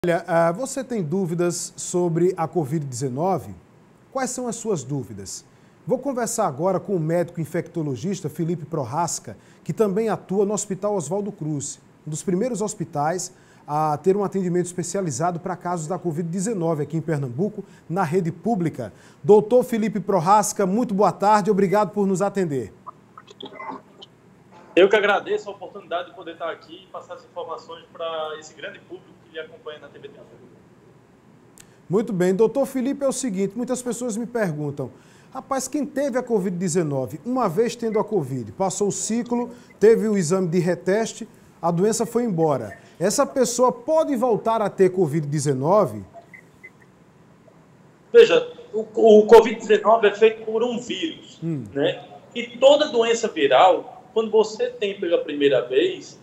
Olha, você tem dúvidas sobre a Covid-19? Quais são as suas dúvidas? Vou conversar agora com o médico infectologista Felipe Prohaska, que também atua no Hospital Oswaldo Cruz, um dos primeiros hospitais a ter um atendimento especializado para casos da Covid-19 aqui em Pernambuco, na rede pública. Doutor Felipe Prohaska, muito boa tarde, obrigado por nos atender. Eu que agradeço a oportunidade de poder estar aqui e passar as informações para esse grande público que lhe acompanha na TVT. Muito bem. Doutor Felipe, é o seguinte, muitas pessoas me perguntam, rapaz, quem teve a Covid-19, uma vez tendo a Covid, passou o ciclo, teve o exame de reteste, a doença foi embora. Essa pessoa pode voltar a ter Covid-19? Veja, o Covid-19 é feito por um vírus, né? E toda doença viral, quando você tem pela primeira vez,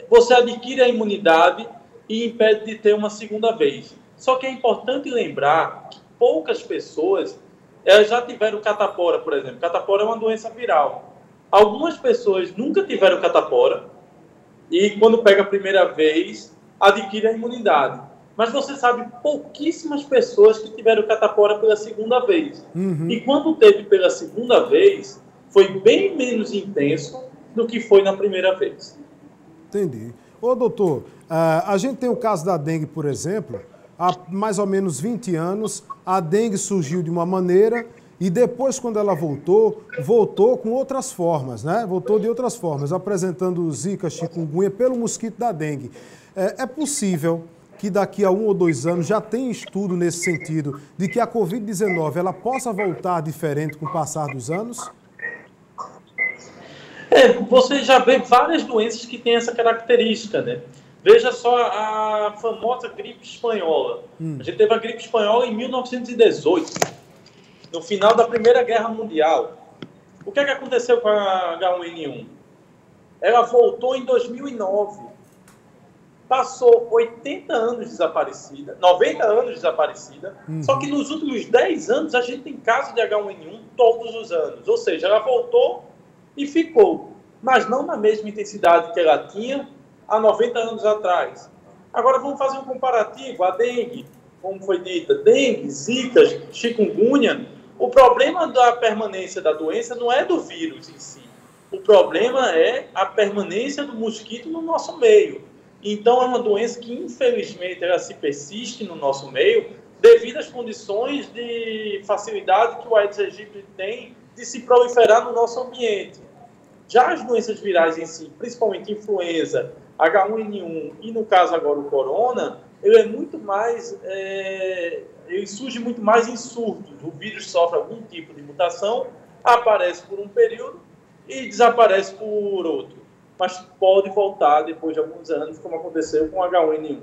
você adquire a imunidade e impede de ter uma segunda vez. Só que é importante lembrar que poucas pessoas já tiveram catapora, por exemplo. Catapora é uma doença viral. Algumas pessoas nunca tiveram catapora e quando pega a primeira vez, adquire a imunidade. Mas você sabe pouquíssimas pessoas que tiveram catapora pela segunda vez. E quando teve pela segunda vez, foi bem menos intenso do que foi na primeira vez. Entendi. Ô, doutor, a gente tem o caso da dengue, por exemplo, há mais ou menos 20 anos, a dengue surgiu de uma maneira e depois, quando ela voltou com outras formas, né? Voltou de outras formas, apresentando zika, chikungunya pelo mosquito da dengue. É possível que daqui a 1 ou 2 anos já tenha estudo nesse sentido, de que a Covid-19 ela possa voltar diferente com o passar dos anos? Você já vê várias doenças que têm essa característica, né? Veja só a famosa gripe espanhola. A gente teve a gripe espanhola em 1918, no final da Primeira Guerra Mundial. O que aconteceu com a H1N1? Ela voltou em 2009. Passou 80 anos desaparecida, 90 anos desaparecida, só que nos últimos 10 anos a gente tem casos de H1N1 todos os anos. Ou seja, ela voltou e ficou, mas não na mesma intensidade que ela tinha há 90 anos atrás. Agora vamos fazer um comparativo, a dengue, como foi dita, dengue, zika, chikungunya. O problema da permanência da doença não é do vírus em si, o problema é a permanência do mosquito no nosso meio. Então é uma doença que infelizmente ela se persiste no nosso meio devido às condições de facilidade que o Aedes aegypti tem de se proliferar no nosso ambiente. Já as doenças virais em si, principalmente influenza, H1N1 e, no caso agora, o corona, ele é muito mais, ele surge muito mais em surtos. O vírus sofre algum tipo de mutação, aparece por um período e desaparece por outro. Mas pode voltar depois de alguns anos, como aconteceu com o H1N1.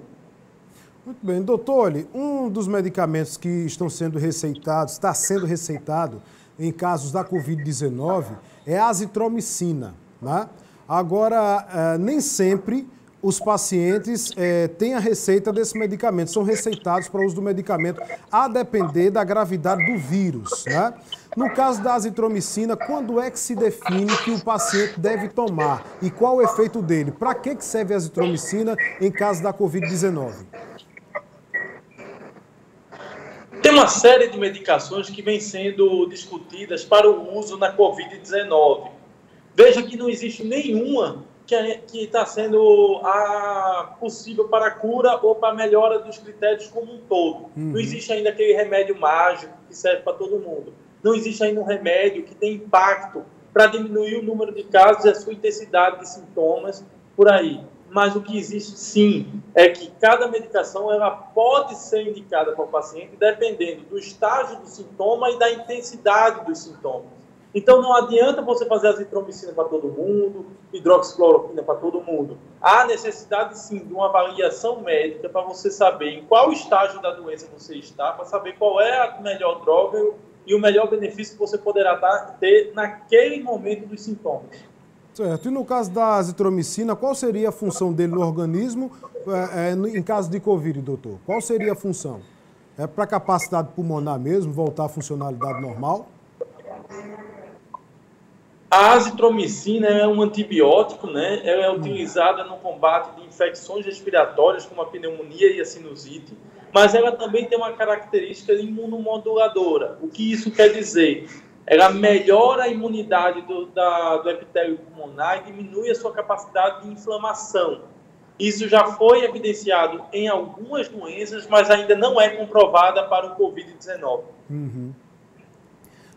Muito bem. Doutor, olha, um dos medicamentos que estão sendo receitados, está sendo receitado em casos da Covid-19 é a azitromicina, né? Agora, nem sempre os pacientes têm a receita desse medicamento, são receitados para o uso do medicamento, a depender da gravidade do vírus, né? No caso da azitromicina, quando é que se define que o paciente deve tomar e qual o efeito dele? Para que serve a azitromicina em caso da Covid-19? Tem uma série de medicações que vêm sendo discutidas para o uso na Covid-19. Veja que não existe nenhuma que está sendo possível para a cura ou para a melhora dos critérios como um todo. Não existe ainda aquele remédio mágico que serve para todo mundo. Não existe ainda um remédio que tem impacto para diminuir o número de casos e a sua intensidade de sintomas por aí. Mas o que existe, sim, é que cada medicação ela pode ser indicada para o paciente dependendo do estágio do sintoma e da intensidade dos sintomas. Então, não adianta você fazer azitromicina para todo mundo, hidroxicloroquina para todo mundo. Há necessidade, sim, de uma avaliação médica para você saber em qual estágio da doença você está, para saber qual é a melhor droga e o melhor benefício que você poderá ter naquele momento dos sintomas. Certo. E no caso da azitromicina, qual seria a função dele no organismo em caso de Covid, doutor? Qual seria a função? É para a capacidade pulmonar mesmo, voltar à funcionalidade normal? A azitromicina é um antibiótico, né? Ela é utilizada no combate de infecções respiratórias, como a pneumonia e a sinusite, mas ela também tem uma característica imunomoduladora. O que isso quer dizer? Ela melhora a imunidade do epitélio pulmonar e diminui a sua capacidade de inflamação. Isso já foi evidenciado em algumas doenças, mas ainda não é comprovada para o Covid-19.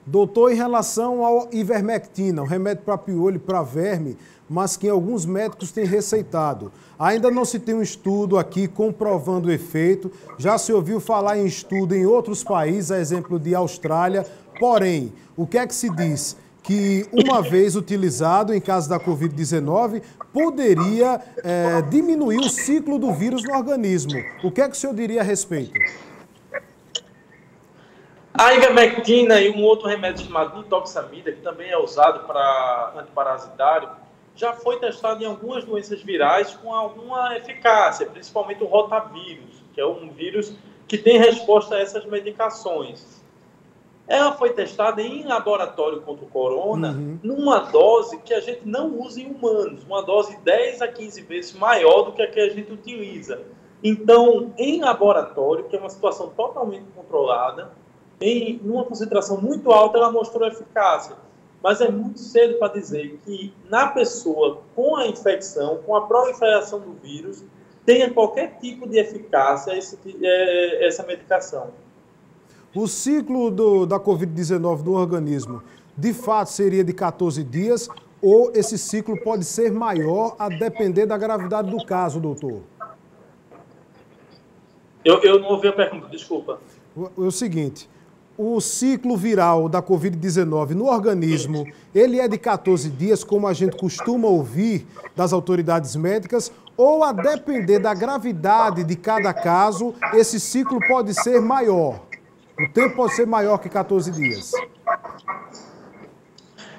Doutor, em relação ao ivermectina, um remédio para piolho e para verme, mas que alguns médicos têm receitado. Ainda não se tem um estudo aqui comprovando o efeito. Já se ouviu falar em estudo em outros países, a exemplo de Austrália. Porém, o que é que se diz? Que uma vez utilizado em caso da Covid-19, poderia diminuir o ciclo do vírus no organismo. O que é que o senhor diria a respeito? A ivermectina e um outro remédio chamado nitoxamida, que também é usado para antiparasitário, já foi testado em algumas doenças virais com alguma eficácia, principalmente o rotavírus, que é um vírus que tem resposta a essas medicações. Ela foi testada em laboratório contra o corona, numa dose que a gente não usa em humanos, uma dose 10 a 15 vezes maior do que a gente utiliza. Então, em laboratório, que é uma situação totalmente controlada, em uma concentração muito alta, ela mostrou eficácia. Mas é muito cedo para dizer que na pessoa com a infecção, com a proliferação do vírus, tenha qualquer tipo de eficácia essa medicação. O ciclo da Covid-19 no organismo, de fato, seria de 14 dias ou esse ciclo pode ser maior a depender da gravidade do caso, doutor? Eu não ouvi a pergunta, desculpa. É o seguinte, o ciclo viral da Covid-19 no organismo, ele é de 14 dias, como a gente costuma ouvir das autoridades médicas, ou a depender da gravidade de cada caso, esse ciclo pode ser maior? O tempo pode ser maior que 14 dias.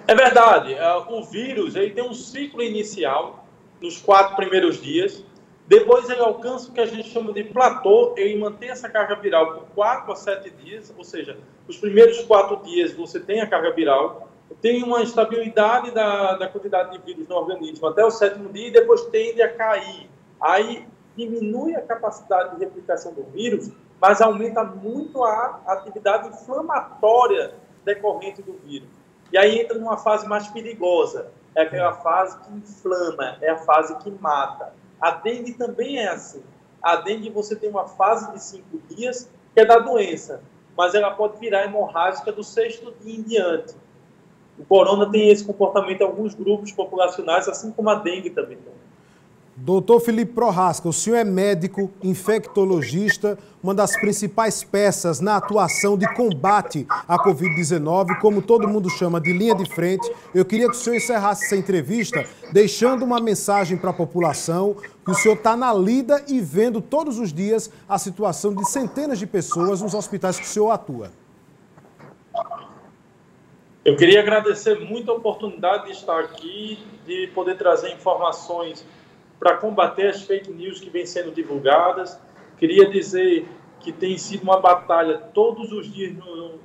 É verdade. O vírus ele tem um ciclo inicial nos 4 primeiros dias. Depois ele alcança o que a gente chama de platô. Ele mantém essa carga viral por 4 a 7 dias. Ou seja, os primeiros 4 dias você tem a carga viral. Tem uma estabilidade da quantidade de vírus no organismo até o 7º dia e depois tende a cair. Aí diminui a capacidade de replicação do vírus, mas aumenta muito a atividade inflamatória decorrente do vírus. E aí entra numa fase mais perigosa. É aquela fase que inflama, é a fase que mata. A dengue também é assim. A dengue você tem uma fase de 5 dias, que é da doença, mas ela pode virar hemorrágica do 6º dia em diante. O corona tem esse comportamento em alguns grupos populacionais, assim como a dengue também tem. Doutor Felipe Prohaska, o senhor é médico, infectologista, uma das principais peças na atuação de combate à Covid-19, como todo mundo chama de linha de frente. Eu queria que o senhor encerrasse essa entrevista deixando uma mensagem para a população, que o senhor está na lida e vendo todos os dias a situação de centenas de pessoas nos hospitais que o senhor atua. Eu queria agradecer muito a oportunidade de estar aqui, de poder trazer informações para combater as fake news que vêm sendo divulgadas. Queria dizer que tem sido uma batalha todos os dias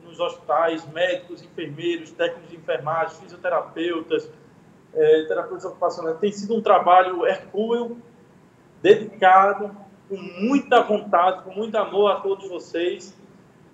nos hospitais, médicos, enfermeiros, técnicos de enfermagem, fisioterapeutas, terapeutas ocupacionais. Tem sido um trabalho hercúleo, dedicado, com muita vontade, com muito amor a todos vocês,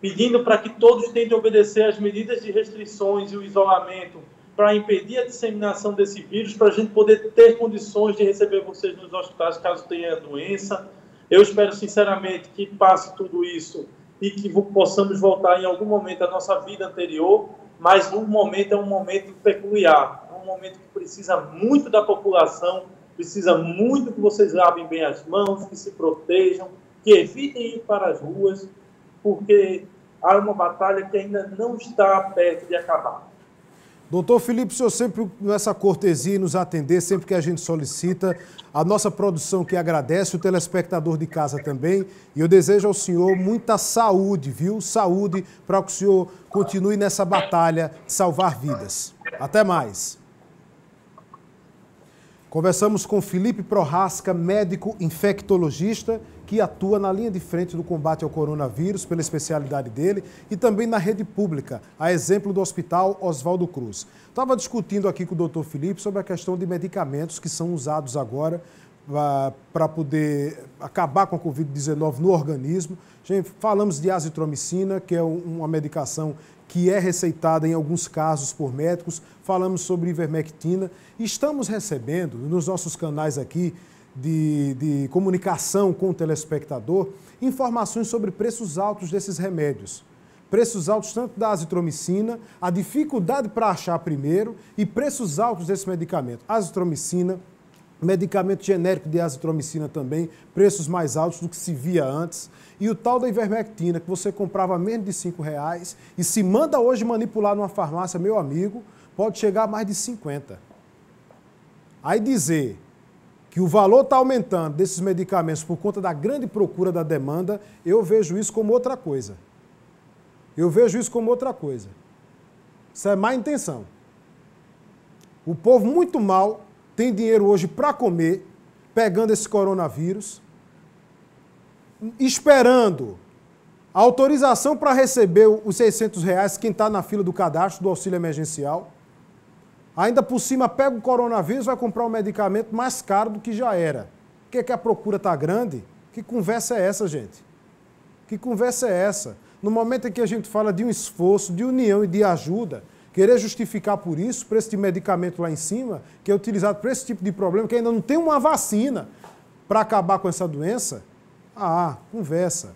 pedindo para que todos tentem obedecer às medidas de restrições e o isolamento para impedir a disseminação desse vírus, para a gente poder ter condições de receber vocês nos hospitais caso tenha a doença. Eu espero sinceramente que passe tudo isso e que possamos voltar em algum momento à nossa vida anterior, mas no momento é um momento peculiar, é um momento que precisa muito da população, precisa muito que vocês lavem bem as mãos, que se protejam, que evitem ir para as ruas, porque há uma batalha que ainda não está perto de acabar. Doutor Felipe, o senhor sempre nessa cortesia e nos atender, sempre que a gente solicita, a nossa produção que agradece, o telespectador de casa também, e eu desejo ao senhor muita saúde, viu? Saúde para que o senhor continue nessa batalha de salvar vidas. Até mais. Conversamos com Felipe Prohaska, médico infectologista, que atua na linha de frente do combate ao coronavírus, pela especialidade dele, e também na rede pública, a exemplo do Hospital Oswaldo Cruz. Estava discutindo aqui com o doutor Felipe sobre a questão de medicamentos que são usados agora para poder acabar com a Covid-19 no organismo. Gente, falamos de azitromicina, que é uma medicação que é receitada em alguns casos por médicos. Falamos sobre ivermectina. Estamos recebendo nos nossos canais aqui de comunicação com o telespectador informações sobre preços altos desses remédios. Preços altos tanto da azitromicina, a dificuldade para achar primeiro e preços altos desse medicamento. Azitromicina, medicamento genérico de azitromicina também, preços mais altos do que se via antes. E o tal da ivermectina, que você comprava menos de R$5 e se manda hoje manipular numa farmácia, meu amigo, pode chegar a mais de 50. Aí dizer que o valor está aumentando desses medicamentos por conta da grande procura da demanda, eu vejo isso como outra coisa. Isso é má intenção. O povo muito mal tem dinheiro hoje para comer, pegando esse coronavírus, esperando a autorização para receber os R$600, quem está na fila do cadastro do auxílio emergencial. Ainda por cima pega o coronavírus, vai comprar um medicamento mais caro do que já era. Por que a procura está grande? Que conversa é essa, gente? Que conversa é essa? No momento em que a gente fala de um esforço, de união e de ajuda, querer justificar por isso, preço de medicamento lá em cima, que é utilizado para esse tipo de problema, que ainda não tem uma vacina para acabar com essa doença, conversa.